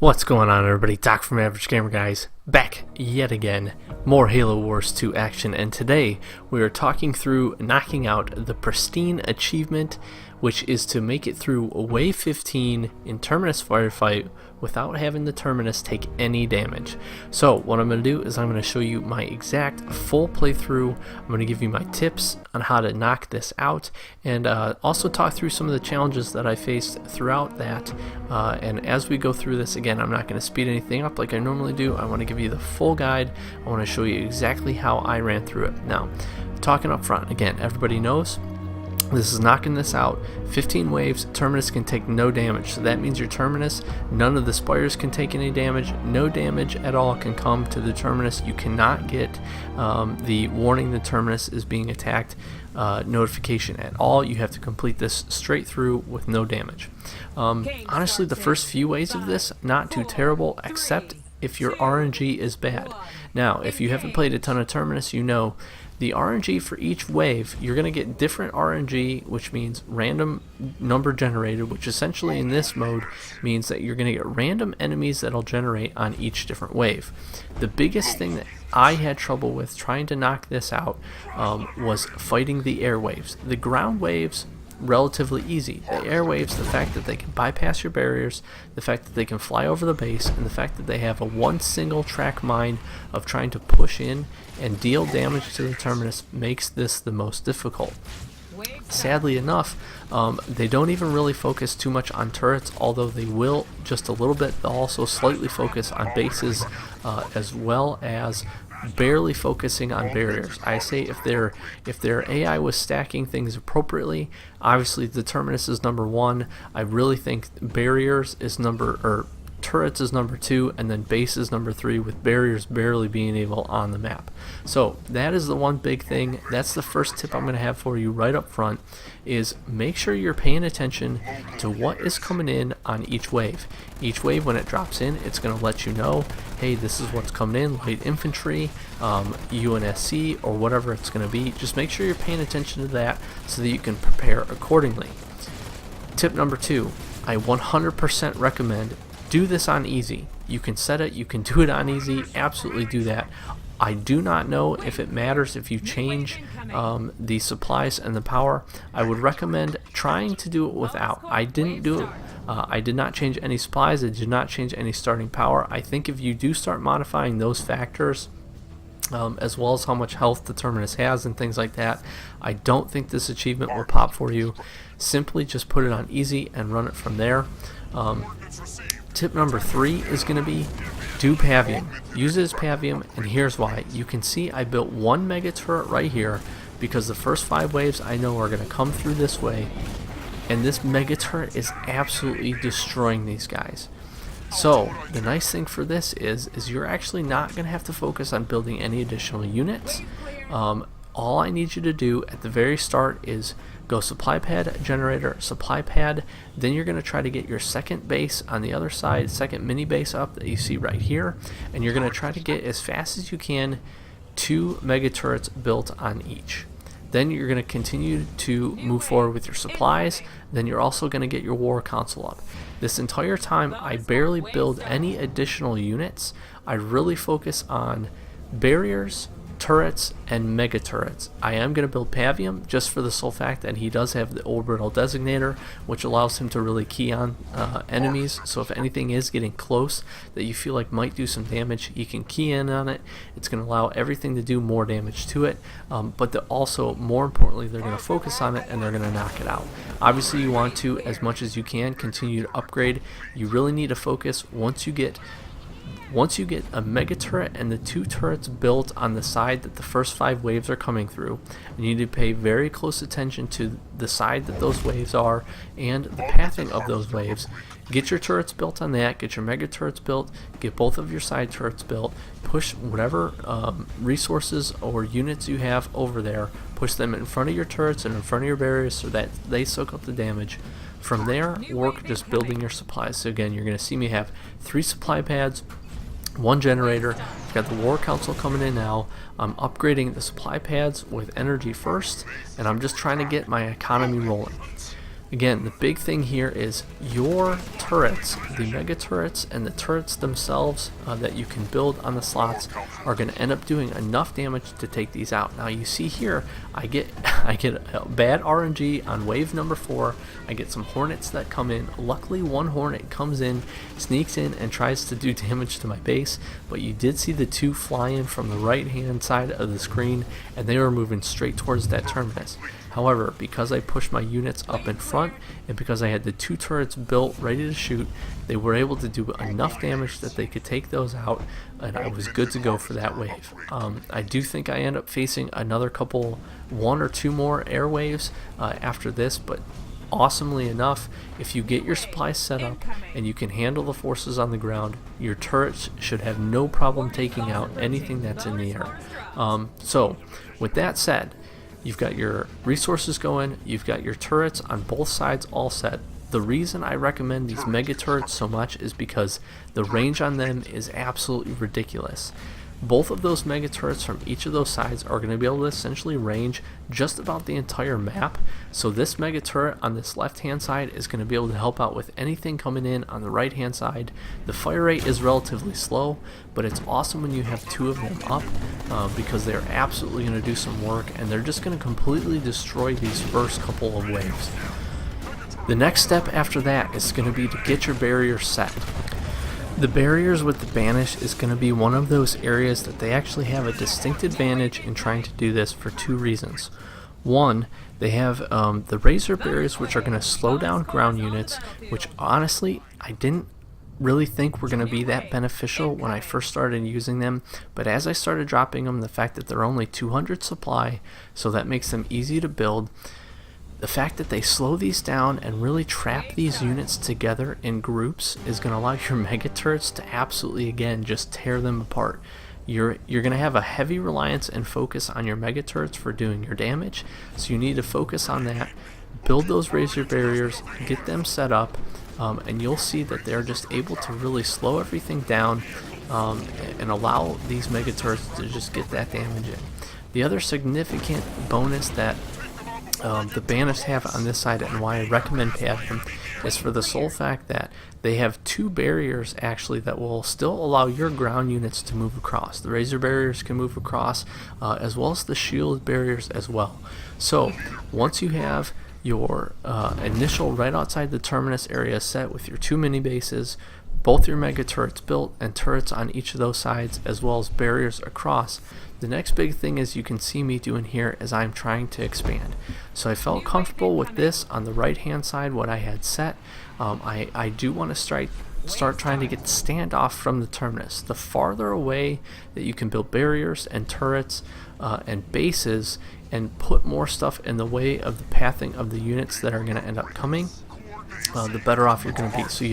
What's going on, everybody? Doc from Average Gamer Guys, back yet again. More Halo Wars 2 action, and today we are talking through knocking out the Pristine achievement, which is to make it through Wave 15 in Terminus Firefight without having the Terminus take any damage. So what I'm going to do is I'm going to show you my exact full playthrough. I'm going to give you my tips on how to knock this out, and also talk through some of the challenges that I faced throughout that. And as we go through this, again, I'm not going to speed anything up like I normally do. I want to give you the full guide. I want to show you exactly how I ran through it. Now, talking up front, again, everybody knows this is knocking this out. 15 waves, Terminus can take no damage. So that means your Terminus, none of the Spires can take any damage. No damage at all can come to the Terminus. You cannot get the warning the Terminus is being attacked notification at all. You have to complete this straight through with no damage. Honestly, the first few waves of this, not too terrible, except if your RNG is bad. Now, if you haven't played a ton of Terminus, you know the RNG for each wave, you're going to get different RNG, which means random number generated, which essentially in this mode means that you're going to get random enemies that'll generate on each different wave. The biggest thing that I had trouble with trying to knock this out was fighting the air waves. The ground waves, relatively easy. The air waves, the fact that they can bypass your barriers, the fact that they can fly over the base, and the fact that they have a one single track mind of trying to push in and deal damage to the Terminus makes this the most difficult. Sadly enough, they don't even really focus too much on turrets, although they will just a little bit. They'll also slightly focus on bases, as well as barely focusing on barriers. I say if their AI was stacking things appropriately, obviously the Terminus is number one. I really think barriers is turrets is number two, and then base is number three, with barriers barely being able on the map. So that is the one big thing. That's the first tip I'm going to have for you right up front, is make sure you're paying attention to what is coming in on each wave. Each wave, when it drops in, it's going to let you know, hey, this is what's coming in, light infantry, UNSC, or whatever it's going to be. Just make sure you're paying attention to that so that you can prepare accordingly. Tip number two, I 100% recommend do this on easy. You can set it, you can do it on easy, absolutely do that. I do not know if it matters if you change the supplies and the power. I would recommend trying to do it without. I didn't do it. I did not change any supplies. I did not change any starting power. I think if you do start modifying those factors, as well as how much health the Terminus has and things like that, I don't think this achievement will pop for you. Simply just put it on easy and run it from there. Tip number three is going to be do Pavium. Use it as Pavium, and here's why. You can see I built one mega turret right here because the first 5 waves I know are going to come through this way, and this mega turret is absolutely destroying these guys. So the nice thing for this is you're actually not going to have to focus on building any additional units. All I need you to do at the very start is go supply pad, generator, supply pad. Then you're going to try to get your second base on the other side, second mini base up that you see right here, and you're going to try to get as fast as you can 2 mega turrets built on each. Then you're going to continue to move forward with your supplies. Then you're also going to get your war console up. This entire time I barely build any additional units. I really focus on barriers, turrets, and mega turrets. I am going to build Pavium just for the sole fact that he does have the orbital designator, which allows him to really key on enemies. So if anything is getting close that you feel like might do some damage, he can key in on it. It's going to allow everything to do more damage to it, but also, more importantly, they're going to focus on it and they're going to knock it out. Obviously, you want to, as much as you can, continue to upgrade. You really need to focus once you get a mega turret and the 2 turrets built on the side that the first 5 waves are coming through. You need to pay very close attention to the side that those waves are and the pathing of those waves. Get your turrets built on that, get your mega turrets built, get both of your side turrets built, push whatever resources or units you have over there, push them in front of your turrets and in front of your barriers so that they soak up the damage. From there, work just building your supplies. So again, you're going to see me have 3 supply pads, 1 generator. I've got the war council coming in now. I'm upgrading the supply pads with energy first, and I'm just trying to get my economy rolling. Again, the big thing here is your turrets, the mega turrets and the turrets themselves that you can build on the slots are going to end up doing enough damage to take these out. Now you see here, I get a bad RNG on wave number 4. I get some hornets that come in. Luckily, one hornet comes in, sneaks in, and tries to do damage to my base. But you did see the 2 fly in from the right-hand side of the screen, and they were moving straight towards that terminus. However, because I pushed my units up in front and because I had the 2 turrets built ready to shoot, they were able to do enough damage that they could take those out, and I was good to go for that wave. I do think I end up facing another couple, 1 or 2 more air waves after this, but awesomely enough, if you get your supplies set up and you can handle the forces on the ground, your turrets should have no problem taking out anything that's in the air. So, with that said, you've got your resources going, you've got your turrets on both sides all set. The reason I recommend these mega turrets so much is because the range on them is absolutely ridiculous. Both of those mega turrets from each of those sides are going to be able to essentially range just about the entire map. So this mega turret on this left hand side is going to be able to help out with anything coming in on the right hand side. The fire rate is relatively slow, but it's awesome when you have 2 of them up because they're absolutely going to do some work, and they're just going to completely destroy these first couple of waves. The next step after that is going to be to get your barriers set. The barriers with the banish is going to be one of those areas that they actually have a distinct advantage in trying to do this for 2 reasons. One, they have the razor barriers, which are going to slow down ground units, which honestly I didn't really think were going to be that beneficial when I first started using them, but as I started dropping them, the fact that they're only 200 supply, so that makes them easy to build. The fact that they slow these down and really trap these units together in groups is going to allow your mega turrets to absolutely, again, just tear them apart. You're going to have a heavy reliance and focus on your mega turrets for doing your damage, so you need to focus on that. Build those razor barriers, get them set up, and you'll see that they're just able to really slow everything down and allow these mega turrets to just get that damage in. The other significant bonus that the banish have on this side, and why I recommend Pavium, is for the sole fact that they have 2 barriers actually that will still allow your ground units to move across. The razor barriers can move across, as well as the shield barriers as well. So once you have your initial right outside the terminus area set with your 2 mini bases, both your mega turrets built, and turrets on each of those sides, as well as barriers across, the next big thing is you can see me doing here is I'm trying to expand. So I felt comfortable with this on the right hand side, what I had set. I do want to start trying to get the standoff from the terminus. The farther away that you can build barriers and turrets and bases and put more stuff in the way of the pathing of the units that are going to end up coming, the better off you're going to be. So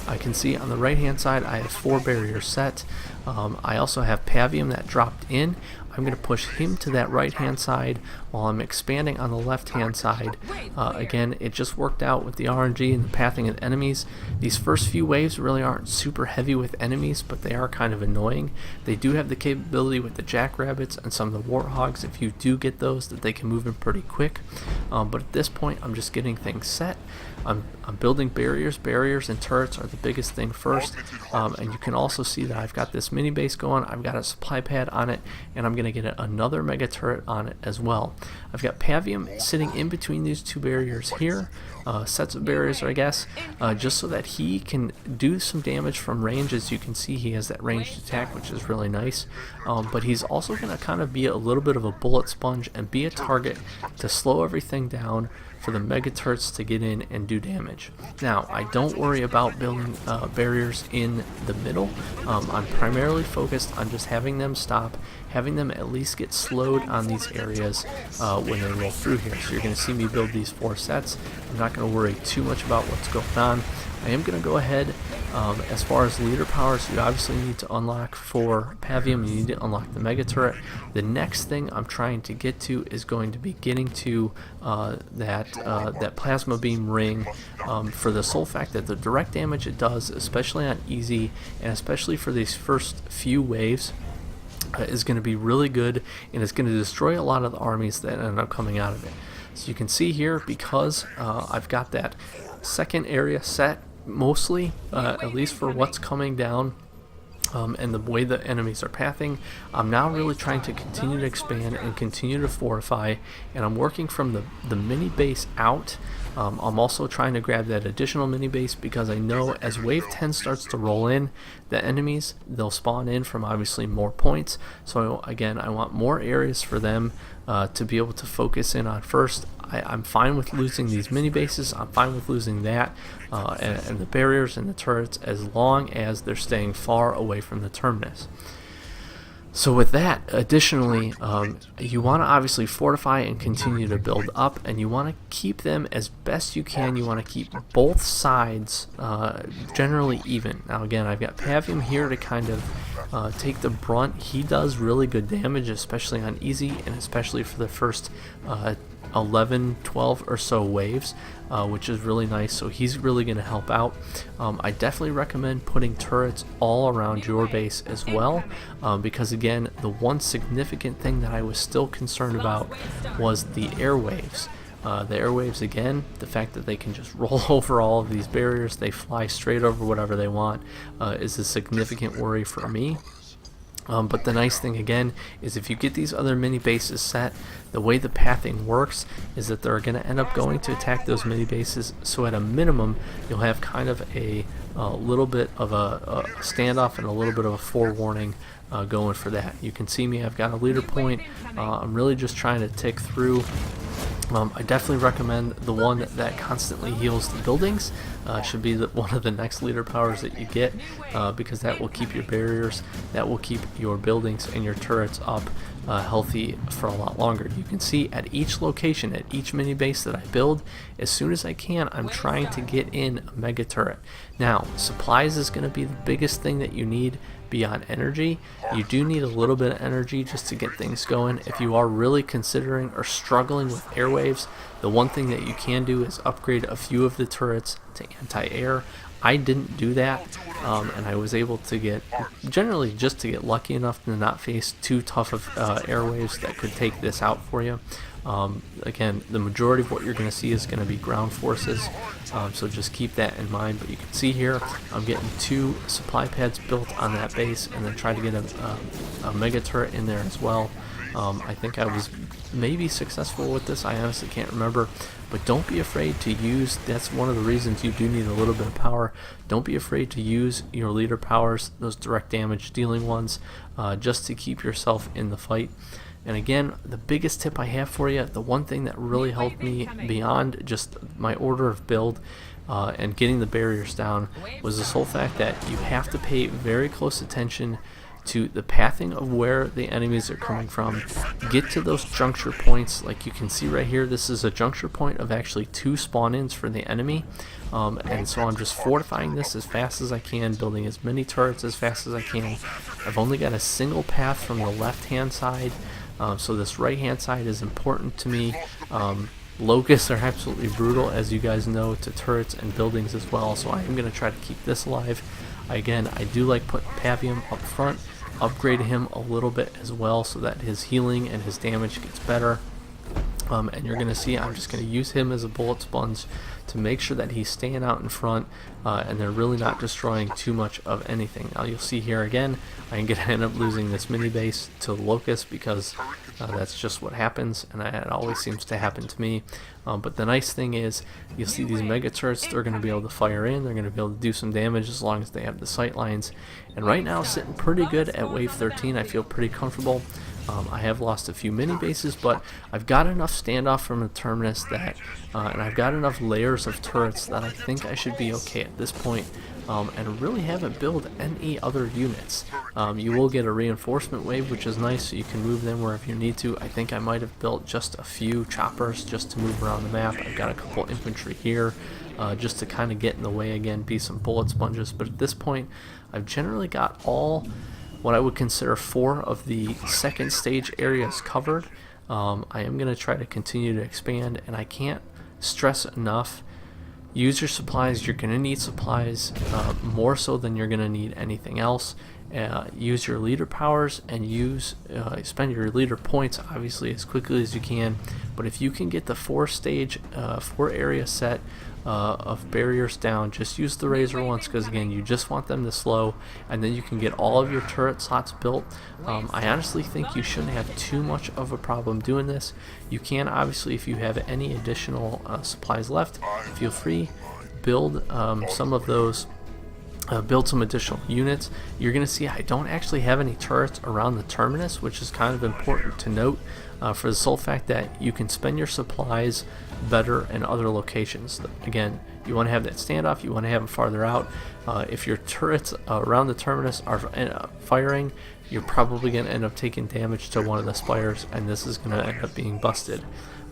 I can see on the right hand side I have 4 barriers set. I also have Pavium that dropped in. I'm going to push him to that right hand side while I'm expanding on the left hand side. Again, it just worked out with the RNG and the pathing of enemies. These first few waves really aren't super heavy with enemies, but they are kind of annoying. They do have the capability with the jackrabbits and some of the warthogs, if you do get those, that they can move in pretty quick. But at this point I'm just getting things set. I'm building barriers. Barriers and turrets are the biggest thing first, and you can also see that I've got this mini base going. I've got a supply pad on it, and I'm going to get another mega turret on it as well. I've got Pavium sitting in between these 2 barriers here, sets of barriers I guess, just so that he can do some damage from range. As you can see, he has that ranged attack, which is really nice, but he's also going to kind of be a little bit of a bullet sponge and be a target to slow everything down for the mega turrets to get in and do damage. Now, I don't worry about building barriers in the middle. I'm primarily focused on just having them stop, having them at least get slowed on these areas when they roll through here. So you're going to see me build these 4 sets. I'm not going to worry too much about what's going on. I am going to go ahead, as far as leader powers, you obviously need to unlock for Pavium, you need to unlock the mega turret. The next thing I'm trying to get to is going to be getting to that plasma beam ring, for the sole fact that the direct damage it does, especially on easy and especially for these first few waves, is going to be really good, and it's going to destroy a lot of the armies that end up coming out of it. So you can see here, because I've got that second area set mostly, at least for what's coming down, and the way the enemies are pathing, I'm now really trying to continue to expand and continue to fortify, and I'm working from the mini base out. I'm also trying to grab that additional mini base, because I know as wave 10 starts to roll in, the enemies, they'll spawn in from obviously more points. So again, I want more areas for them to be able to focus in on first. I'm fine with losing these mini bases. I'm fine with losing that and the barriers and the turrets, as long as they're staying far away from the terminus. So with that, additionally, you want to obviously fortify and continue to build up, and you want to keep them as best you can. You want to keep both sides generally even. Now again, I've got Pavium here to kind of take the brunt. He does really good damage, especially on easy, and especially for the first 11, 12 or so waves, which is really nice. So he's really going to help out. I definitely recommend putting turrets all around your base as well, because again, the one significant thing that I was still concerned about was the airwaves. The airwaves, again, the fact that they can just roll over all of these barriers, they fly straight over whatever they want, is a significant worry for me. But the nice thing again is, if you get these other mini bases set, the way the pathing works is that they're going to end up going to attack those mini bases. So at a minimum, you'll have kind of a little bit of a standoff and a little bit of a forewarning going for that. You can see me, I've got a leader point. I'm really just trying to tick through. I definitely recommend the one that constantly heals the buildings. Should be one of the next leader powers that you get, because that will keep your barriers, that will keep your buildings and your turrets up healthy for a lot longer. You can see at each location, at each mini base that I build, as soon as I can, I'm trying to get in a mega turret. Now, supplies is going to be the biggest thing that you need beyond energy. You do need a little bit of energy just to get things going. If you are really considering or struggling with airwaves, the one thing that you can do is upgrade a few of the turrets to anti-air. I didn't do that, and I was able to get, generally just to get lucky enough to not face too tough of airwaves that could take this out for you. Again, the majority of what you're going to see is going to be ground forces, so just keep that in mind. But you can see here, I'm getting 2 supply pads built on that base, and then try to get a mega turret in there as well. I think I was maybe successful with this, I honestly can't remember, but don't be afraid to use, that's one of the reasons you do need a little bit of power. Don't be afraid to use your leader powers, those direct damage dealing ones, just to keep yourself in the fight. And again, the biggest tip I have for you, the one thing that really helped me beyond just my order of build and getting the barriers down, was the sole fact that you have to pay very close attention to the pathing of where the enemies are coming from. Get to those juncture points. Like you can see right here, this is a juncture point of actually 2 spawn-ins for the enemy, and so I'm just fortifying this as fast as I can, building as many turrets as fast as I can. I've only got a single path from the left hand side, so this right hand side is important to me. Locusts are absolutely brutal, as you guys know, to turrets and buildings as well, so I am going to try to keep this alive. Again, I do like putting Pavium up front, upgrade him a little bit as well so that his healing and his damage gets better. And you're going to see I'm just going to use him as a bullet sponge to make sure that he's staying out in front, and they're really not destroying too much of anything. Now you'll see here again, I'm going to end up losing this mini base to the Locust, because that's just what happens, and it always seems to happen to me. But the nice thing is, you'll see these mega turrets, they're going to be able to fire in, they're going to be able to do some damage as long as they have the sight lines. And right now, sitting pretty good at wave 13, I feel pretty comfortable. I have lost a few mini bases, but I've got enough standoff from the Terminus that, and I've got enough layers of turrets that I think I should be okay at this point, and really haven't built any other units. You will get a reinforcement wave, which is nice, so you can move them wherever you need to. I think I might have built just a few choppers just to move around the map. I've got a couple infantry here, just to kind of get in the way again, be some bullet sponges, but at this point, I've generally got all what I would consider 4 of the second stage areas covered. I am going to try to continue to expand, and I can't stress enough, use your supplies. You're going to need supplies more so than you're going to need anything else, use your leader powers and spend your leader points obviously as quickly as you can. But if you can get the 4 area set of barriers down, just use the razor once, because again, you just want them to slow, and then you can get all of your turret slots built. I honestly think you shouldn't have too much of a problem doing this. You can obviously, if you have any additional supplies left, feel free, build some of those. Build some additional units. You're going to see I don't actually have any turrets around the Terminus, which is kind of important to note for the sole fact that you can spend your supplies better in other locations. Again, you want to have that standoff, you want to have them farther out. If your turrets around the Terminus are firing, you're probably going to end up taking damage to one of the spires, and this is going to end up being busted.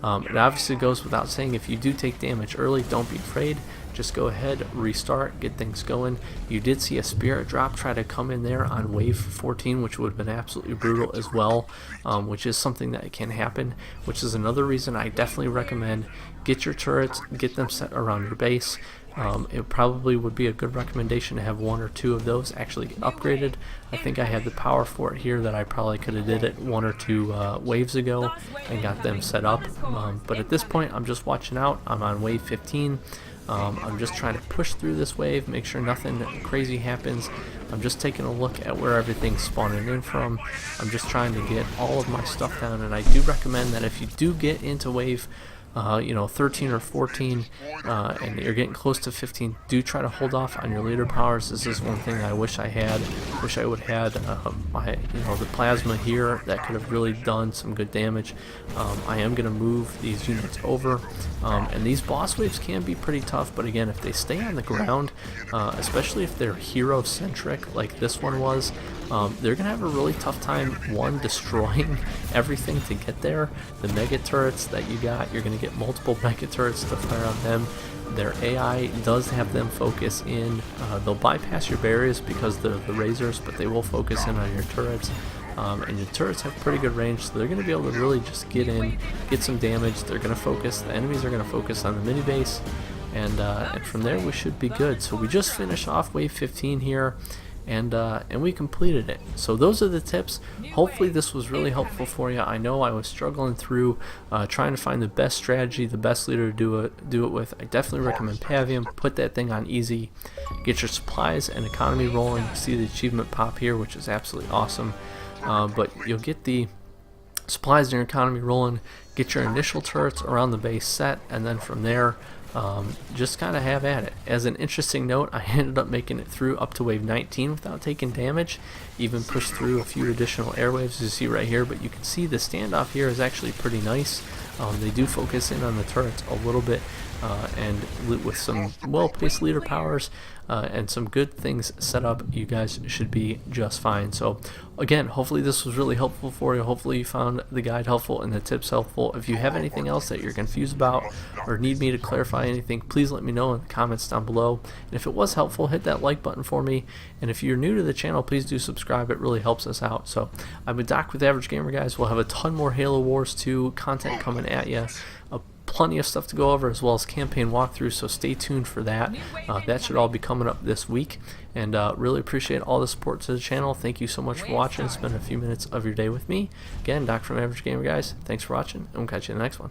It obviously goes without saying, if you do take damage early, don't be afraid. Just go ahead, restart, get things going. You did see a spirit drop try to come in there on wave 14, which would have been absolutely brutal as well, which is something that can happen, which is another reason I definitely recommend get your turrets, get them set around your base. It probably would be a good recommendation to have 1 or 2 of those actually get upgraded. I think I had the power for it here that I probably could have did it 1 or 2 waves ago and got them set up. But at this point, I'm just watching out. I'm on wave 15. I'm just trying to push through this wave, make sure nothing crazy happens. I'm just taking a look at where everything's spawning in from. I'm just trying to get all of my stuff down, and I do recommend that if you do get into wave 13 or 14 and you're getting close to 15, do try to hold off on your leader powers. This is one thing I wish I would have had the plasma here that could have really done some good damage. I am going to move these units over, and these boss waves can be pretty tough, but again, if they stay on the ground, especially if they're hero centric like this one was, they're going to have a really tough time, one, destroying everything to get there. The mega turrets that you got, you're going to get multiple mega turrets to fire on them. Their AI does have them focus in. They'll bypass your barriers because they're the razors, but they will focus in on your turrets. And your turrets have pretty good range, so they're going to be able to really just get in, get some damage. They're going to focus, the enemies are going to focus on the mini base, and from there we should be good. So we just finished off wave 15 here, and we completed it. So those are the tips. Hopefully this was really helpful for you. I know I was struggling through trying to find the best strategy, the best leader to do it with. I definitely recommend Pavium. Put that thing on easy, get your supplies and economy rolling. See the achievement pop here, which is absolutely awesome. But you'll get the supplies and your economy rolling, get your initial turrets around the base set, and then from there just kind of have at it. As an interesting note, I ended up making it through up to wave 19 without taking damage, even pushed through a few additional airwaves, as you see right here. But you can see the standoff here is actually pretty nice. They do focus in on the turrets a little bit, and with some well-placed leader powers and some good things set up, you guys should be just fine. So again, hopefully this was really helpful for you. Hopefully you found the guide helpful and the tips helpful. If you have anything else that you're confused about or need me to clarify anything, please let me know in the comments down below. And if it was helpful, hit that like button for me. And if you're new to the channel, please do subscribe. It really helps us out. So I've been Doc with Average Gamer, guys. We'll have a ton more Halo Wars 2 content coming at you. Plenty of stuff to go over, as well as campaign walkthroughs, so stay tuned for that. That should all be coming up this week, and really appreciate all the support to the channel. Thank you so much for watching. Spend a few minutes of your day with me. Again, Doc from Average Gamer, guys. Thanks for watching, and we'll catch you in the next one.